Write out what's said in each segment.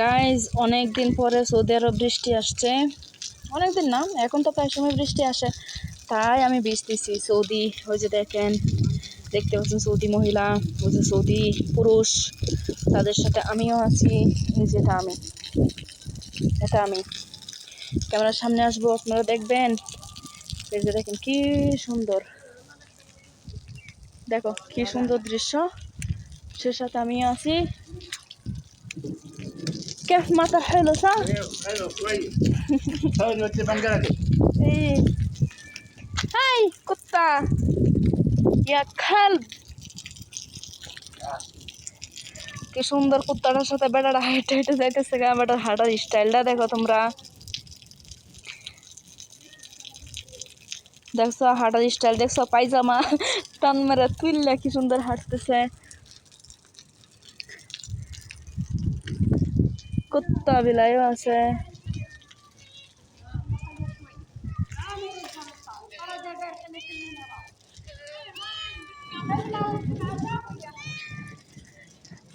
Guys অনেকদিন পরে Saudi আরব বৃষ্টি আসছে। অনেকদিন না, এখন তো প্রায় সময় বৃষ্টি আসে, তাই আমি ভিজতেছি। সৌদি ওই যে দেখেন, দেখতে পাচ্ছেন সৌদি মহিলা, ওই যে সৌদি পুরুষ, তাদের সাথে আমিও আছি। এই যেটা আমি, এটা আমি ক্যামেরার সামনে আসবো, আপনারা দেখবেন। এই যে দেখেন কি সুন্দর, দেখো কি সুন্দর দৃশ্য, সে সাথে আমিও আছি। كيف مطر حلو صح؟ حلو كويس. حلو انت بنقلدش. ايه هاي قطة يا كلب। কি সুন্দর কুত্তাটার সাথে বেটাটা হেঁটে হেঁটে যাইতেছে গা। বেটার হাঁটার স্টাইলটা দেখো তোমরা, দেখছো হাঁটার স্টাইল দেখছো, পায়জামা টান মেরে তুললে কি সুন্দর হাঁটতেছে। কুত্তা বিলাইও আছে।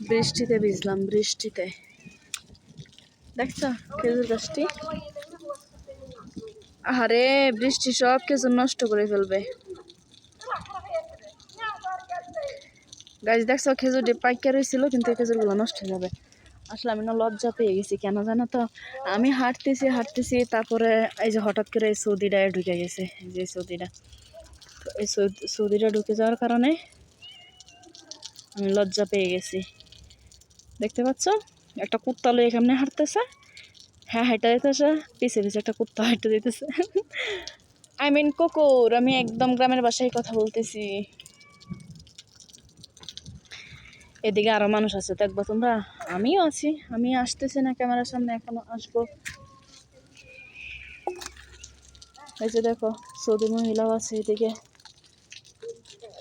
বৃষ্টিতে ভিজলাম, বৃষ্টিতে দেখছো খেজুর গাছটি। আরে বৃষ্টি সব খেজুর নষ্ট করে ফেলবে। গাছ দেখছো খেজুরটি পাইকা রয়েছিল, কিন্তু খেজুরগুলো নষ্ট হয়ে যাবে। আসলে আমি না লজ্জা পেয়ে গেছি, কেন জানো তো? আমি হাঁটতেছি তারপরে এই যে হঠাৎ করে এই সৌদিটা ঢুকে গেছে, যে সৌদিটা, তো এই সৌদিটা ঢুকে যাওয়ার কারণে আমি লজ্জা পেয়ে গেছি। দেখতে পাচ্ছ একটা কুত্তা লয়ে কেমনে হাঁটতেছে, হ্যাঁ হাঁটা যেতেছে, পিছে পিছে একটা কুত্তা হাঁটতে যেতেছে। আই মিন কুকুর, আমি একদম গ্রামের বাসায় কথা বলতেছি। এদিকে আরো মানুষ আছে, দেখবো তোমরা। আমিও আছি, আমি আসতেছি না ক্যামেরার সামনে, এখনো আসবো। এই যে দেখো সৌদি মহিলাও আছে এদিকে।